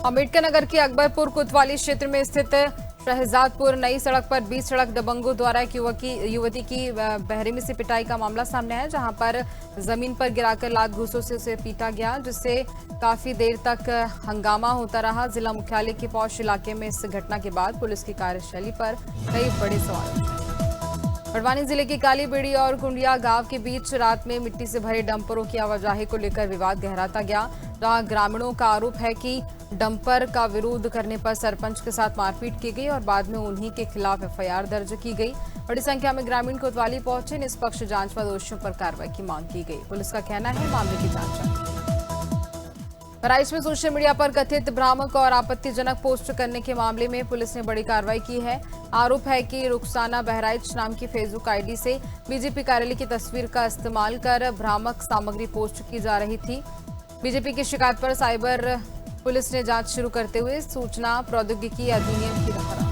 अम्बेडकर नगर के अकबरपुर कोतवाली क्षेत्र में स्थित शहजादपुर नई सड़क पर 20 सड़क दबंगों द्वारा एक युवती की बहरीमी से पिटाई का मामला सामने आया, जहां पर जमीन पर गिराकर लात घूंसों से उसे पीटा गया, जिससे काफी देर तक हंगामा होता रहा। जिला मुख्यालय के पौष इलाके में इस घटना के बाद पुलिस की कार्यशैली पर कई बड़े सवाल उठे। बड़वानी जिले की काली बेड़ी और कुंडिया गांव के बीच रात में मिट्टी से भरे डंपरों की आवाजाही को लेकर विवाद गहराता गया, जहां ग्रामीणों का आरोप है कि डंपर का विरोध करने पर सरपंच के साथ मारपीट की गई और बाद में उन्हीं के खिलाफ एफआईआर दर्ज की गई। बड़ी संख्या में ग्रामीण कोतवाली पहुंचे, निष्पक्ष जांच व दोषियों पर कार्रवाई की मांग की गई। पुलिस का कहना है मामले की जांच। बहराइच में सोशल मीडिया पर कथित भ्रामक और आपत्तिजनक पोस्ट करने के मामले में पुलिस ने बड़ी कार्रवाई की है। आरोप है कि रुखसाना बहराइच नाम की फेसबुक आईडी से बीजेपी कार्यालय की तस्वीर का इस्तेमाल कर भ्रामक सामग्री पोस्ट की जा रही थी। बीजेपी की शिकायत पर साइबर पुलिस ने जांच शुरू करते हुए सूचना प्रौद्योगिकी अधिनियम की धारा।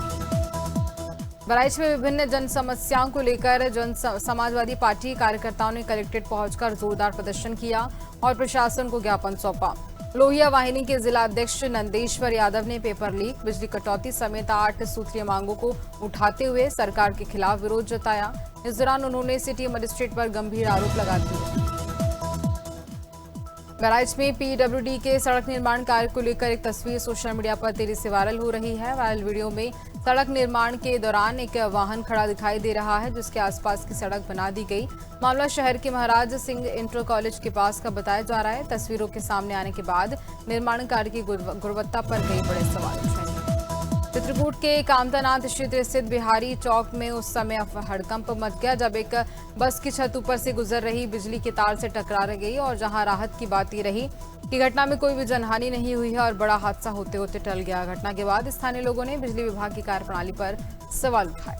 बहराइच में विभिन्न जन समस्याओं को लेकर समाजवादी पार्टी कार्यकर्ताओं ने कलेक्ट्रेट पहुंचकर जोरदार प्रदर्शन किया और प्रशासन को ज्ञापन सौंपा। लोहिया वाहिनी के जिला अध्यक्ष नंदेश्वर यादव ने पेपर लीक, बिजली कटौती समेत 8 सूत्रीय मांगों को उठाते हुए सरकार के खिलाफ विरोध जताया। इस दौरान उन्होंने सिटी मजिस्ट्रेट पर गंभीर आरोप लगाते हुए बहराइच में पीडब्ल्यूडी के सड़क निर्माण कार्य को लेकर एक तस्वीर सोशल मीडिया पर तेजी से वायरल हो रही है। वायरल वीडियो में सड़क निर्माण के दौरान एक वाहन खड़ा दिखाई दे रहा है, जिसके आसपास की सड़क बना दी गई। मामला शहर के महाराज सिंह इंटर कॉलेज के पास का बताया जा रहा है। तस्वीरों के सामने आने के बाद निर्माण कार्य की गुणवत्ता पर कई बड़े सवाल उठे। चित्रकूट के कामतानाथ क्षेत्र स्थित बिहारी चौक में उस समय हड़कंप मच गया जब एक बस की छत ऊपर से गुजर रही बिजली के तार से टकरा गई, और जहां राहत की बात ये रही कि घटना में कोई भी जनहानि नहीं हुई है और बड़ा हादसा होते होते टल गया। घटना के बाद स्थानीय लोगों ने बिजली विभाग की कार्यप्रणाली पर सवाल उठाए।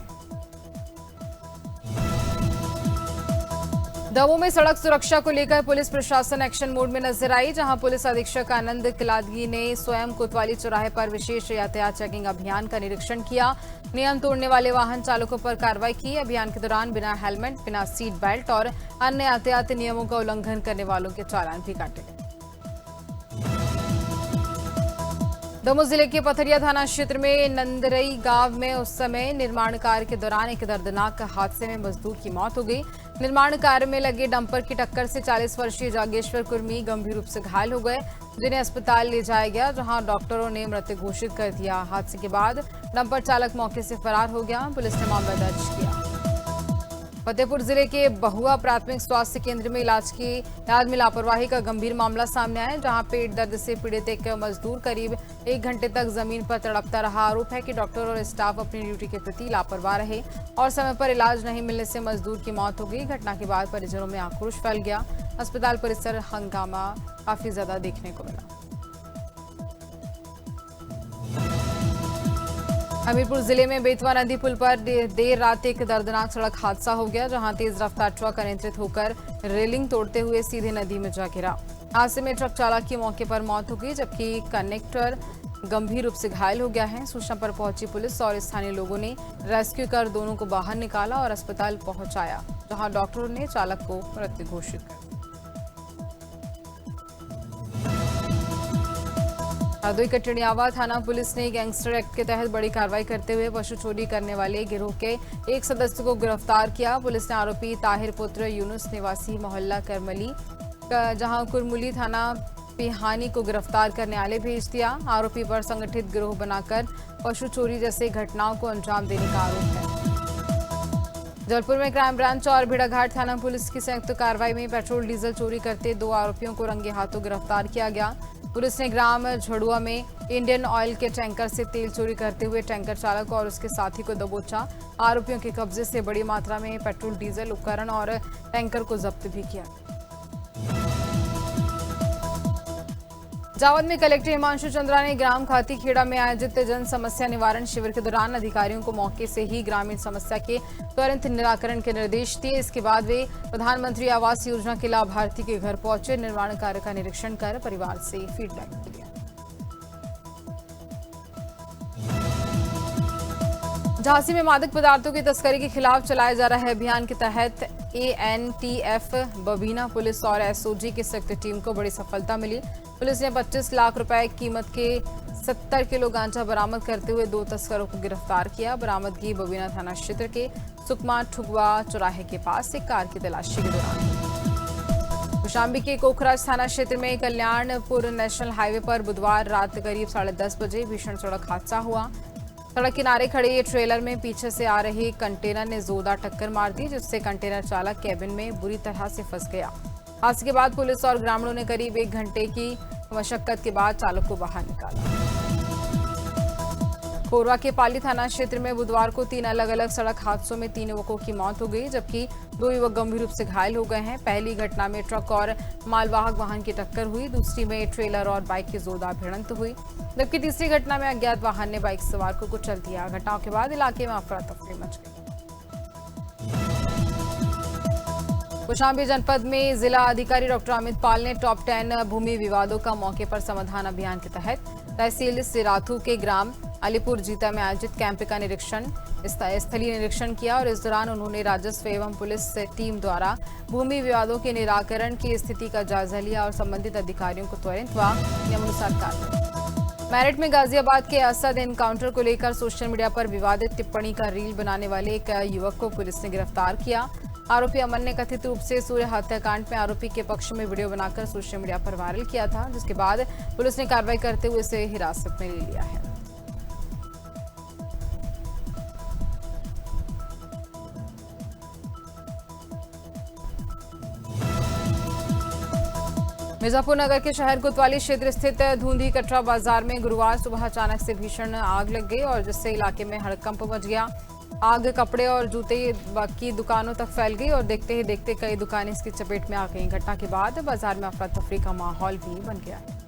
दमोह में सड़क सुरक्षा को लेकर पुलिस प्रशासन एक्शन मोड में नजर आई, जहां पुलिस अधीक्षक आनंद किलादगी ने स्वयं कोतवाली चौराहे पर विशेष यातायात चेकिंग अभियान का निरीक्षण किया। नियम तोड़ने वाले वाहन चालकों पर कार्रवाई की। अभियान के दौरान बिना हेलमेट, बिना सीट बेल्ट और अन्य यातायात नियमों का उल्लंघन करने वालों के चालान भी काटे गए। दमोह जिले के पथरिया थाना क्षेत्र में नंदरई गांव में उस समय निर्माण कार्य के दौरान एक दर्दनाक हादसे में मजदूर की मौत हो गई। निर्माण कार्य में लगे डंपर की टक्कर से 40 वर्षीय जागेश्वर कुर्मी गंभीर रूप से घायल हो गए, जिन्हें अस्पताल ले जाया गया, जहां डॉक्टरों ने मृत घोषित कर दिया। हादसे के बाद डंपर चालक मौके से फरार हो गया। पुलिस ने मामला दर्ज किया। फतेहपुर जिले के बहुआ प्राथमिक स्वास्थ्य केंद्र में इलाज में लापरवाही का गंभीर मामला सामने आया, जहां पेट दर्द से पीड़ित एक मजदूर करीब 1 घंटे तक जमीन पर तड़पता रहा। आरोप है कि डॉक्टर और स्टाफ अपनी ड्यूटी के प्रति लापरवाह रहे और समय पर इलाज नहीं मिलने से मजदूर की मौत हो गई। घटना के बाद परिजनों में आक्रोश फैल गया। अस्पताल परिसर हंगामा काफी ज्यादा देखने को मिला। हमीरपुर जिले में बेतवा नदी पुल पर देर रात एक दर्दनाक सड़क हादसा हो गया, जहां तेज रफ्तार ट्रक अनियंत्रित होकर रेलिंग तोड़ते हुए सीधे नदी में जा गिरा। हादसे में ट्रक चालक की मौके पर मौत हो गई, जबकि कंडक्टर गंभीर रूप से घायल हो गया है। सूचना पर पहुंची पुलिस और स्थानीय लोगों ने रेस्क्यू कर दोनों को बाहर निकाला और अस्पताल पहुंचाया, जहां डॉक्टरों ने चालक को मृत घोषित कर। हरदोई के टिडियावा थाना पुलिस ने गैंगस्टर एक्ट के तहत बड़ी कार्रवाई करते हुए पशु चोरी करने वाले गिरोह के एक सदस्य को गिरफ्तार किया। पुलिस ने आरोपी ताहिर पुत्र यूनुस निवासी मोहल्ला करमली जहां कुरमुली थाना पिहानी को गिरफ्तार करने आले भेज दिया। आरोपी पर संगठित गिरोह बनाकर पशु चोरी जैसे घटनाओं को अंजाम देने का आरोप है। जबलपुर में क्राइम ब्रांच और भेड़ाघाट थाना पुलिस की संयुक्त कार्रवाई में पेट्रोल डीजल चोरी करते 2 आरोपियों को रंगे हाथों गिरफ्तार किया गया। पुलिस ने ग्राम झड़ुआ में इंडियन ऑयल के टैंकर से तेल चोरी करते हुए टैंकर चालक और उसके साथी को दबोचा। आरोपियों के कब्जे से बड़ी मात्रा में पेट्रोल, डीजल, उपकरण और टैंकर को जब्त भी किया। जावद में कलेक्टर हिमांशु चंद्रा ने ग्राम खाती खेड़ा में आयोजित जन समस्या निवारण शिविर के दौरान अधिकारियों को मौके से ही ग्रामीण समस्या के त्वरित निराकरण के निर्देश दिए। इसके बाद वे प्रधानमंत्री आवास योजना के लाभार्थी के घर पहुंचे, निर्माण कार्य का निरीक्षण कर परिवार से फीडबैक लिया। झांसी में मादक पदार्थों की तस्करी के खिलाफ चलाए जा रहे अभियान के तहत ANTF, बबीना पुलिस और SOG की संयुक्त टीम को बड़ी सफलता मिली। पुलिस ने 25 लाख रुपए कीमत के 70 किलो गांजा बरामद करते हुए 2 तस्करों को गिरफ्तार किया। बरामदगी बबीना थाना क्षेत्र के सुकमा ठुगवा चौराहे के पास एक कार की तलाशी के दौरान। कौशाम्बी के कोखराज थाना क्षेत्र में कल्याणपुर नेशनल हाईवे पर बुधवार रात करीब 10:30 बजे भीषण सड़क हादसा हुआ। सड़क किनारे खड़े ये ट्रेलर में पीछे से आ रही कंटेनर ने जोरदार टक्कर मार दी, जिससे कंटेनर चालक केबिन में बुरी तरह से फंस गया। हादसे के बाद पुलिस और ग्रामीणों ने करीब 1 घंटे की मशक्कत के बाद चालक को बाहर निकाला। कोरवा के पाली थाना क्षेत्र में बुधवार को 3 अलग अलग सड़क हादसों में 3 युवकों की मौत हो गई, जबकि 2 युवक गंभीर रूप से घायल हो गए हैं। पहली घटना में ट्रक और मालवाहक वाहन की टक्कर हुई, दूसरी में ट्रेलर और बाइक की जोरदार भिड़ंत हुई, जबकि तीसरी घटना में अज्ञात वाहन ने बाइक सवार को कुचल दिया। घटनाओं के बाद इलाके में अफरा तफरी मच गई। कौशाम्बी जनपद में जिला अधिकारी डॉक्टर अमित पाल ने टॉप 10 भूमि विवादों का मौके पर समाधान अभियान के तहत तहसील सिराथू के ग्राम अलीपुर जीता में आयोजित कैंप का स्थलीय निरीक्षण किया और इस दौरान उन्होंने राजस्व एवं पुलिस टीम द्वारा भूमि विवादों के निराकरण की स्थिति का जायजा लिया और संबंधित अधिकारियों को त्वरित व नियमानुसार कार्रवाई। मेरठ में गाजियाबाद के असद एनकाउंटर को लेकर सोशल मीडिया पर विवादित टिप्पणी का रील बनाने वाले एक युवक को पुलिस ने गिरफ्तार किया। आरोपी अमन ने कथित रूप से सूर्य हत्याकांड में आरोपी के पक्ष में वीडियो बनाकर सोशल मीडिया पर वायरल किया था, जिसके बाद पुलिस ने कार्रवाई करते हुए इसे हिरासत में ले लिया है। मिर्जापुर नगर के शहर कोतवाली क्षेत्र स्थित धूंधी कटरा बाजार में गुरुवार सुबह अचानक से भीषण आग लग गई और जिससे इलाके में हड़कंप मच गया। आग कपड़े और जूते की दुकानों तक फैल गई और देखते ही देखते कई दुकानें इसकी चपेट में आ गईं। घटना के बाद बाजार में अफरा तफरी का माहौल भी बन गया है।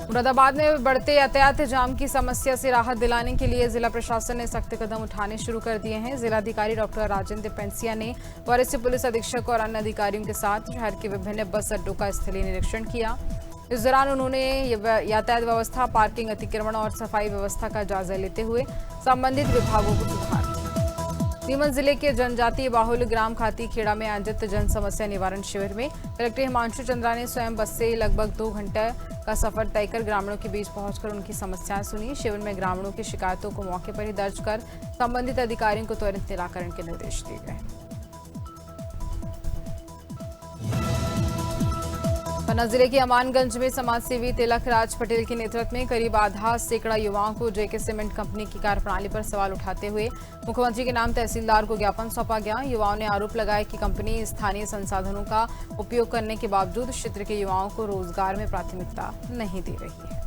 मुरादाबाद में बढ़ते यातायात जाम की समस्या से राहत दिलाने के लिए जिला प्रशासन ने सख्त कदम उठाने शुरू कर दिए हैं। जिलाधिकारी डॉक्टर राजेंद्र पेंसिया ने वरिष्ठ पुलिस अधीक्षक और अन्य अधिकारियों के साथ शहर के विभिन्न बस अड्डों का स्थलीय निरीक्षण किया। इस दौरान उन्होंने यातायात व्यवस्था, पार्किंग, अतिक्रमण और सफाई व्यवस्था का जायजा लेते हुए संबंधित विभागों को सुधारा। नीमच जिले के जनजातीय बाहुल ग्राम खाती खेड़ा में आयोजित जन समस्या निवारण शिविर में कलेक्टर हिमांशु चंद्रा ने स्वयं बस से लगभग 2 घंटे का सफर तय कर ग्रामीणों के बीच पहुंचकर उनकी समस्याएं सुनी। शिविर में ग्रामीणों की शिकायतों को मौके पर ही दर्ज कर संबंधित अधिकारियों को त्वरित निराकरण के निर्देश दिए गए। पन्ना जिले के अमानगंज में समाजसेवी तिलक राज पटेल के नेतृत्व में करीब आधा सैकड़ा युवाओं को जेके सीमेंट कंपनी की कार्यप्रणाली पर सवाल उठाते हुए मुख्यमंत्री के नाम तहसीलदार को ज्ञापन सौंपा गया। युवाओं ने आरोप लगाया कि कंपनी स्थानीय संसाधनों का उपयोग करने के बावजूद क्षेत्र के युवाओं को रोजगार में प्राथमिकता नहीं दे रही है।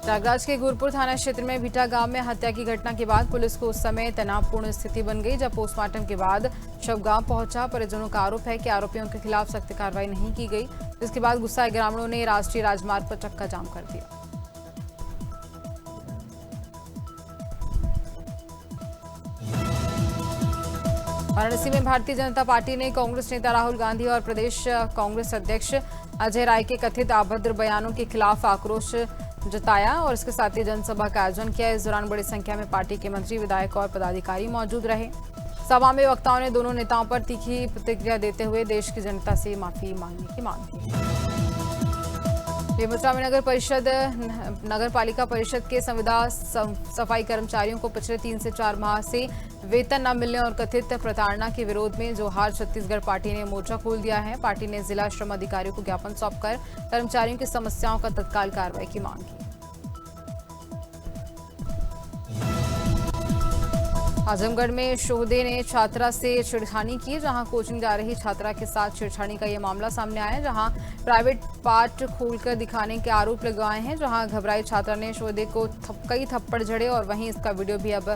प्रयागराज के गुरपुर थाना क्षेत्र में भीटा गांव में हत्या की घटना के बाद पुलिस को उस समय तनावपूर्ण स्थिति बन गई जब पोस्टमार्टम के बाद शव गांव पहुंचा। परिजनों का आरोप है कि आरोपियों के खिलाफ सख्त कार्रवाई नहीं की गई, जिसके बाद गुस्साए ग्रामीणों ने राष्ट्रीय राजमार्ग पर चक्का जाम कर दिया। वाराणसी में भारतीय जनता पार्टी ने कांग्रेस नेता राहुल गांधी और प्रदेश कांग्रेस अध्यक्ष अजय राय के कथित अभद्र बयानों के खिलाफ आक्रोश जताया और इसके साथ ही जनसभा का आयोजन किया। इस दौरान बड़ी संख्या में पार्टी के मंत्री, विधायक और पदाधिकारी मौजूद रहे। सभा में वक्ताओं ने दोनों नेताओं पर तीखी प्रतिक्रिया देते हुए देश की जनता से माफी मांगने की मांग की। बेमुद्रा में नगर पालिका परिषद के संविदा सफाई कर्मचारियों को पिछले 3 से 4 माह से वेतन न मिलने और कथित प्रताड़ना के विरोध में जोहार छत्तीसगढ़ पार्टी ने मोर्चा खोल दिया है। पार्टी ने जिला श्रम अधिकारियों को ज्ञापन सौंपकर कर्मचारियों की समस्याओं का तत्काल कार्रवाई की मांग की। आजमगढ़ में शोहदे ने छात्रा से छेड़खानी की। जहां कोचिंग जा रही छात्रा के साथ छेड़छाड़ी का यह मामला सामने आया, जहां प्राइवेट पार्ट खोलकर दिखाने के आरोप लगाए हैं। जहां घबराई छात्रा ने शोहदे को कई थप्पड़ जड़े और वहीं इसका वीडियो भी अब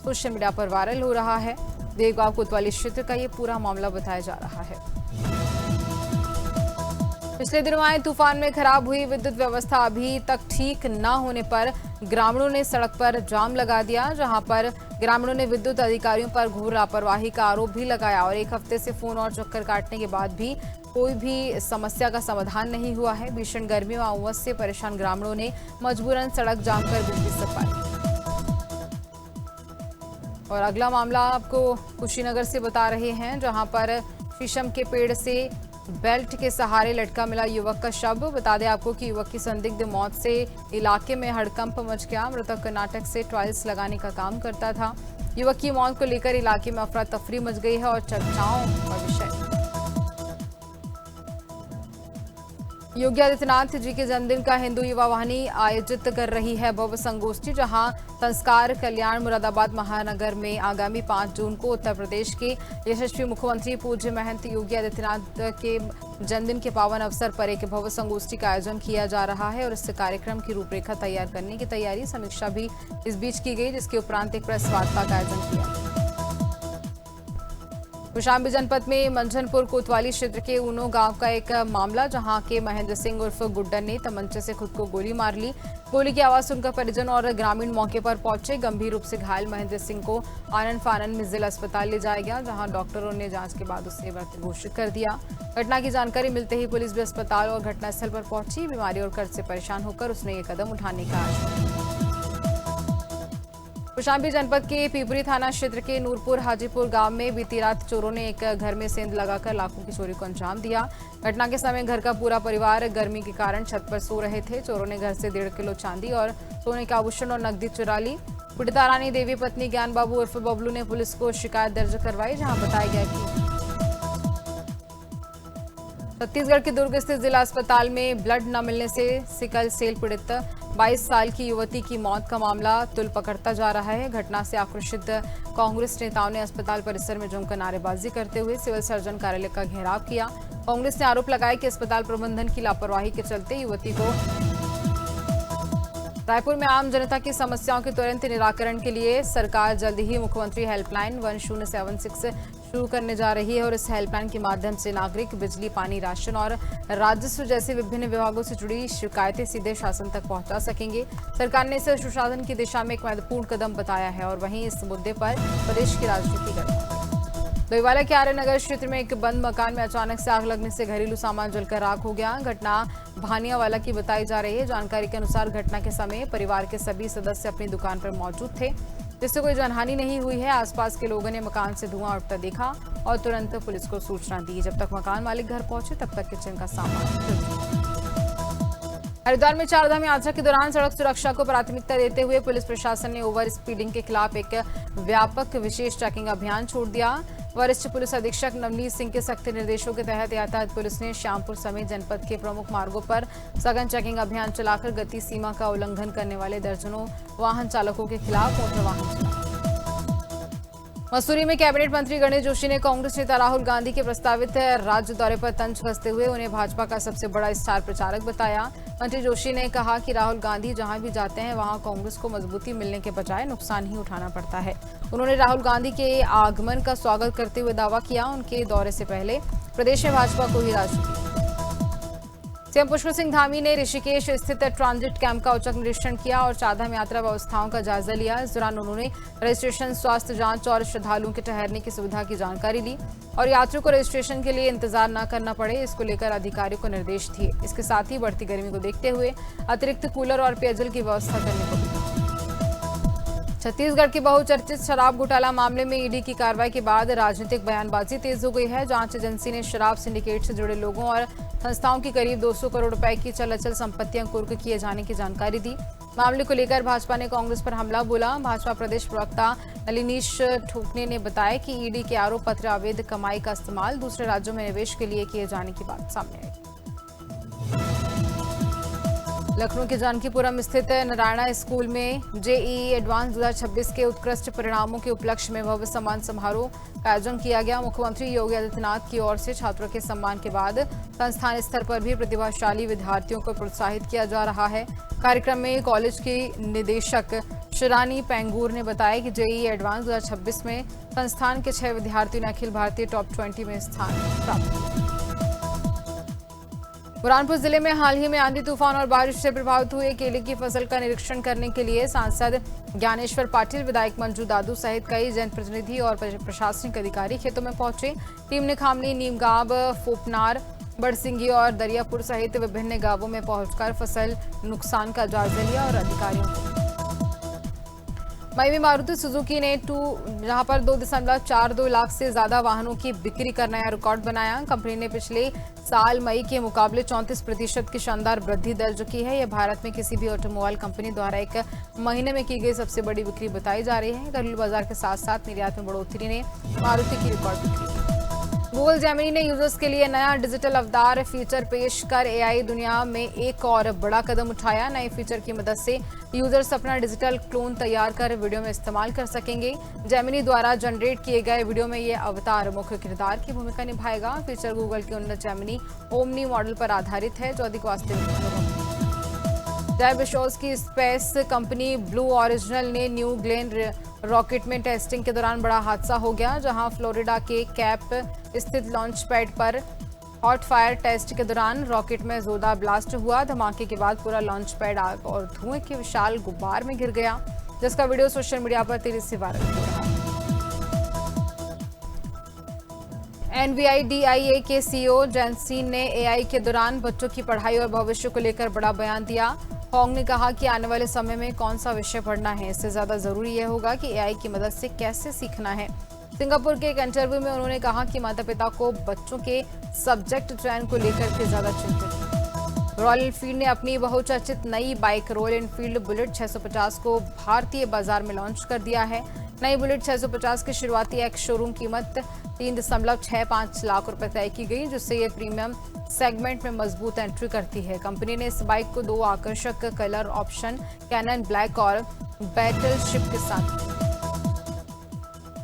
सोशल मीडिया पर वायरल हो रहा है। देवगांव कोतवाली क्षेत्र का ये पूरा मामला बताया जा रहा है। पिछले दिनों आए तूफान में खराब हुई विद्युत व्यवस्था अभी तक ठीक न होने पर ग्रामीणों ने सड़क पर जाम लगा दिया, जहां पर ग्रामीणों ने विद्युत अधिकारियों पर घोर लापरवाही का आरोप भी लगाया और 1 हफ्ते से फोन और चक्कर काटने के बाद भी कोई भी समस्या का समाधान नहीं हुआ है। भीषण गर्मी व उमस से परेशान ग्रामीणों ने मजबूरन सड़क जाम कर बिजली सप्लाई। और अगला मामला आपको कुशीनगर से बता रहे हैं, जहां पर शीशम के पेड़ से बेल्ट के सहारे लटका मिला युवक का शव। बता दें आपको कि युवक की संदिग्ध मौत से इलाके में हड़कंप मच गया। मृतक कर्नाटक से टाइल्स लगाने का काम करता था। युवक की मौत को लेकर इलाके में अफरा तफरी मच गई है और चर्चाओं का विषय। योगी आदित्यनाथ जी के जन्मदिन का हिंदू युवा वाहिनी आयोजित कर रही है भव्य संगोष्ठी, जहां संस्कार कल्याण मुरादाबाद महानगर में आगामी 5 जून को उत्तर प्रदेश के यशस्वी मुख्यमंत्री पूज्य महंत योगी आदित्यनाथ के जन्मदिन के पावन अवसर पर एक भव्य संगोष्ठी का आयोजन किया जा रहा है और इस कार्यक्रम की रूपरेखा तैयार करने की तैयारी समीक्षा भी इस बीच की गई, जिसके उपरांत एक प्रेस वार्ता का आयोजन किया। कौशाम्बी जनपद में मंझनपुर कोतवाली क्षेत्र के ऊनो गांव का एक मामला, जहां के महेंद्र सिंह उर्फ गुड्डन ने तमंचे से खुद को गोली मार ली। गोली की आवाज सुनकर परिजन और ग्रामीण मौके पर पहुंचे। गंभीर रूप से घायल महेंद्र सिंह को आनंद फानन में जिला अस्पताल ले जाया गया, जहां डॉक्टरों ने जांच के बाद उसे मृत घोषित कर दिया। घटना की जानकारी मिलते ही पुलिस भी अस्पताल और घटनास्थल पर पहुंची। बीमारी और कर्ज से परेशान होकर उसने ये कदम उठाने का कौशाम्बी जनपद के पिपरी थाना क्षेत्र के नूरपुर हाजीपुर गांव में बीती रात चोरों ने एक घर में सेंध लगाकर लाखों की चोरी को अंजाम दिया। घटना के समय घर का पूरा परिवार गर्मी के कारण छत पर सो रहे थे। चोरों ने घर से 1.5 किलो चांदी और सोने के आभूषण और नकदी चुरा ली। पीड़िता रानी देवी पत्नी ज्ञान बाबू उर्फ बबलू ने पुलिस को शिकायत दर्ज करवाई, जहां बताया गया कि छत्तीसगढ़ के दुर्ग स्थित जिला अस्पताल में ब्लड न मिलने से सिकल सेल पीड़ित 22 साल की युवती की मौत का मामला तुल पकड़ता जा रहा है। घटना से आक्रोशित कांग्रेस नेताओं ने अस्पताल परिसर में जमकर नारेबाजी करते हुए सिविल सर्जन कार्यालय का घेराव किया। कांग्रेस ने आरोप लगाया कि अस्पताल प्रबंधन की लापरवाही के चलते युवती को रायपुर में आम जनता की समस्याओं के तुरंत निराकरण के लिए सरकार जल्द ही मुख्यमंत्री हेल्पलाइन 1076 शुरू करने जा रही है और इस हेल्पलाइन के माध्यम से नागरिक बिजली, पानी, राशन और राजस्व जैसे विभिन्न विभागों से जुड़ी शिकायतें सीधे शासन तक पहुंचा सकेंगे। सरकार ने इसे सुशासन की दिशा में एक महत्वपूर्ण कदम बताया है और वहीं इस मुद्दे पर प्रदेश की राजनीति कर दोईवाला के आर्य नगर क्षेत्र में एक बंद मकान में अचानक से आग लगने से घरेलू सामान जलकर राख हो गया। घटना भानियावाला की बताई जा रही है। जानकारी के अनुसार घटना के समय परिवार के सभी सदस्य अपनी दुकान पर मौजूद थे, जिससे कोई जानहानि नहीं हुई है। आसपास के लोगों ने मकान से धुआं उठता देखा और तुरंत पुलिस को सूचना दी। जब तक मकान मालिक घर पहुंचे तब तक किचन का सामान। हरिद्वार में चारधाम यात्रा के दौरान सड़क सुरक्षा को प्राथमिकता देते हुए पुलिस प्रशासन ने ओवर स्पीडिंग के खिलाफ एक व्यापक विशेष चेकिंग अभियान छोड़ दिया। वरिष्ठ पुलिस अधीक्षक नवनीत सिंह के सख्त निर्देशों के तहत यातायात पुलिस ने श्यामपुर समेत जनपद के प्रमुख मार्गों पर सघन चेकिंग अभियान चलाकर गति सीमा का उल्लंघन करने वाले दर्जनों वाहन चालकों के खिलाफ मोटर वाहन। मसूरी में कैबिनेट मंत्री गणेश जोशी ने कांग्रेस नेता राहुल गांधी के प्रस्तावित राज्य दौरे पर तंज कसते हुए उन्हें भाजपा का सबसे बड़ा स्टार प्रचारक बताया। मंत्री जोशी ने कहा कि राहुल गांधी जहां भी जाते हैं वहां कांग्रेस को मजबूती मिलने के बजाय नुकसान ही उठाना पड़ता है। उन्होंने राहुल गांधी के आगमन का स्वागत करते हुए दावा किया उनके दौरे से पहले प्रदेश में भाजपा को ही राजनीति। सीएम पुष्कर सिंह धामी ने ऋषिकेश स्थित ट्रांजिट कैंप का औचक निरीक्षण किया और चारधाम यात्रा व्यवस्थाओं का जायजा लिया। इस दौरान उन्होंने रजिस्ट्रेशन, स्वास्थ्य जांच और श्रद्धालुओं के ठहरने की सुविधा की जानकारी ली और यात्रियों को रजिस्ट्रेशन के लिए इंतजार न करना पड़े, इसको लेकर अधिकारियों को निर्देश दिए। इसके साथ ही बढ़ती गर्मी को देखते हुए अतिरिक्त कूलर और पेयजल की व्यवस्था करने को भी। छत्तीसगढ़ के बहुचर्चित शराब घोटाला मामले में ईडी की कार्रवाई के बाद राजनीतिक बयानबाजी तेज हो गई है। जांच एजेंसी ने शराब सिंडिकेट से जुड़े लोगों और संस्थाओं की करीब 200 करोड़ रुपए की चल अचल संपत्तियां कुर्क किए जाने की जानकारी दी। मामले को लेकर भाजपा ने कांग्रेस पर हमला बोला। भाजपा प्रदेश प्रवक्ता नलिनीश ठोकने ने बताया कि ईडी के आरोप पत्र अवैध कमाई का इस्तेमाल दूसरे राज्यों में निवेश के लिए किए जाने की बात सामने आई। लखनऊ के जानकीपुरम स्थित नारायणा स्कूल में जेईई एडवांस 2026 के उत्कृष्ट परिणामों के उपलक्ष्य में भव्य सम्मान समारोह का आयोजन किया गया। मुख्यमंत्री योगी आदित्यनाथ की ओर से छात्रों के सम्मान के बाद संस्थान स्तर पर भी प्रतिभाशाली विद्यार्थियों को प्रोत्साहित किया जा रहा है। कार्यक्रम में कॉलेज की निदेशक शिरानी पेंगूर ने बताया कि जेईई एडवांस 2026 में संस्थान के 6 विद्यार्थियों ने अखिल भारतीय टॉप 20 में स्थान प्राप्त किया। बुरहानपुर जिले में हाल ही में आंधी तूफान और बारिश से प्रभावित हुए केले की फसल का निरीक्षण करने के लिए सांसद ज्ञानेश्वर पाटिल, विधायक मंजू दादू सहित कई जनप्रतिनिधि और प्रशासनिक अधिकारी खेतों में पहुंचे। टीम ने खामली, नीमगांव, फोपनार, बड़सिंगी और दरियापुर सहित विभिन्न गांवों में पहुंचकर फसल नुकसान का जायजा लिया और अधिकारियों को मई में मारुति सुजुकी ने जहां पर 2.42 लाख से ज्यादा वाहनों की बिक्री का नया रिकॉर्ड बनाया। कंपनी ने पिछले साल मई के मुकाबले 34% की शानदार वृद्धि दर्ज की है। यह भारत में किसी भी ऑटोमोबाइल कंपनी द्वारा एक महीने में की गई सबसे बड़ी बिक्री बताई जा रही है। घरेलू बाजार के साथ साथ निर्यात में बढ़ोतरी ने मारुति की रिकॉर्ड बिक्री। गूगल जेमिनी ने यूजर्स के लिए नया डिजिटल अवतार फीचर पेश कर एआई दुनिया में एक और बड़ा कदम उठाया। नए फीचर की मदद से यूजर्स अपना डिजिटल क्लोन तैयार कर वीडियो में इस्तेमाल कर सकेंगे। जेमिनी द्वारा जनरेट किए गए वीडियो में ये अवतार मुख्य किरदार की भूमिका निभाएगा। फीचर गूगल के उन्नत जेमिनी ओमनी मॉडल पर आधारित है, जो अधिक वास्तविक। जय बेशोस की स्पेस कंपनी ब्लू ओरिजिनल ने न्यू ग्लेन रॉकेट में टेस्टिंग के दौरान बड़ा हादसा हो गया, जहां फ्लोरिडा के कैप स्थित लॉन्च पैड पर हॉट फायर टेस्ट के दौरान रॉकेट में जोरदार ब्लास्ट हुआ। धमाके के बाद पूरा लॉन्च पैड आग और धुएं के विशाल गुब्बार में गिर गया, जिसका वीडियो सोशल मीडिया पर तेजी से वायरल हो रहा है। NVIDIA के CEO जैनसीन ने एआई के दौरान बच्चों की पढ़ाई और भविष्य को लेकर बड़ा बयान दिया। होंग ने कहा कि आने वाले समय में कौन सा विषय पढ़ना है, इससे ज्यादा जरूरी यह होगा कि एआई की मदद से कैसे सीखना है। सिंगापुर के एक इंटरव्यू में उन्होंने कहा कि माता पिता को बच्चों के सब्जेक्ट चयन को लेकर के ज्यादा चिंतित। रॉयल एनफील्ड ने अपनी बहुचर्चित नई बाइक रॉयल एनफील्ड बुलेट 650 को भारतीय बाजार में लॉन्च कर दिया है। नई बुलेट 650 की शुरुआती एक्स शोरूम कीमत 3.65 लाख रुपए तय की गई, जिससे ये प्रीमियम सेगमेंट में मजबूत एंट्री करती है। कंपनी ने इस बाइक को 2 आकर्षक कलर ऑप्शन कैनन ब्लैक और बैटलशिप के साथ।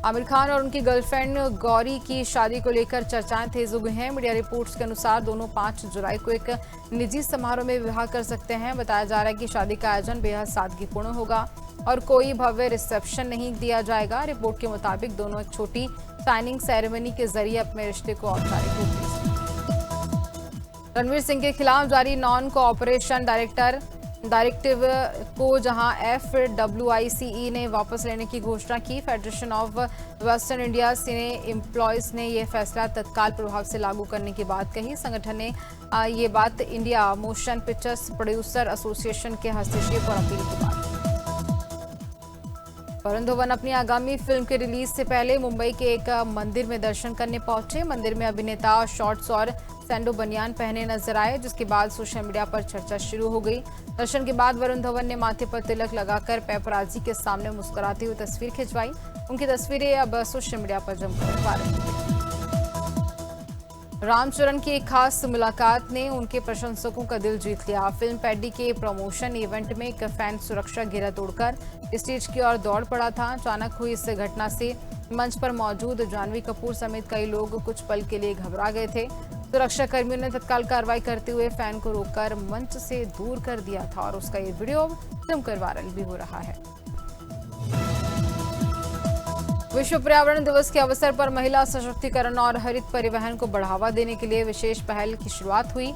आमिर खान और उनकी गर्लफ्रेंड गौरी की शादी को लेकर चर्चाएं तेज हो गई हैं। मीडिया रिपोर्ट्स के अनुसार दोनों 5 जुलाई को एक निजी समारोह में विवाह कर सकते हैं। बताया जा रहा है कि शादी का आयोजन बेहद सादगीपूर्ण होगा और कोई भव्य रिसेप्शन नहीं दिया जाएगा। रिपोर्ट के मुताबिक दोनों एक छोटी साइनिंग सेरेमनी के जरिए अपने रिश्ते को औपचारिक रूप देंगे। रणवीर सिंह के खिलाफ जारी नॉन कोऑपरेशन डायरेक्टिव को जहां FWICE ने वापस लेने की घोषणा की। Federation of western India cine employees ने यह फैसला तत्काल प्रभाव से लागू करने की बात कही। संगठन ने ये बात India motion pictures producer association के हस्तक्षेप और अपील के बाद। वरुण धवन अपनी आगामी फिल्म के रिलीज से पहले मुंबई के एक मंदिर में दर्शन करने पहुंचे। मंदिर में अभिनेता शॉर्ट्स और सैंडो बनियान पहने नजर आए, जिसके बाद सोशल मीडिया पर चर्चा शुरू हो गई। दर्शन के बाद वरुण धवन ने माथे पर तिलक लगाकर पेपराजी के सामने मुस्कुराती हुई तस्वीर खिंचवाई। उनकी तस्वीरें अब सोशल मीडिया पर जमकर वायरल हो गई। रामचरण की एक खास मुलाकात ने उनके प्रशंसकों का दिल जीत लिया। फिल्म पैडी के प्रमोशन इवेंट में एक फैन सुरक्षा घेरा तोड़कर स्टेज की ओर दौड़ पड़ा था। अचानक हुई इस घटना से मंच पर मौजूद जानवी कपूर समेत कई लोग कुछ पल के लिए घबरा गए थे। सुरक्षा कर्मियों ने तत्काल कार्रवाई करते हुए फैन को रोककर मंच से दूर कर दिया था और उसका ये वीडियो जमकर वायरल भी हो रहा है। विश्व पर्यावरण दिवस के अवसर पर महिला सशक्तिकरण और हरित परिवहन को बढ़ावा देने के लिए विशेष पहल की शुरुआत हुई।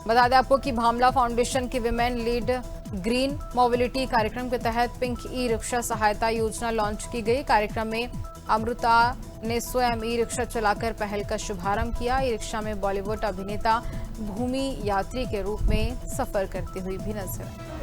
बता दें आपको कि भामला फाउंडेशन की विमेन लीड ग्रीन मोबिलिटी कार्यक्रम के तहत पिंक ई रिक्शा सहायता योजना लॉन्च की गई। कार्यक्रम में अमृता ने स्वयं ई रिक्शा चलाकर पहल का शुभारंभ किया। ई रिक्शा में बॉलीवुड अभिनेता भूमि यात्री के रूप में सफर करती हुई भी नजर आई।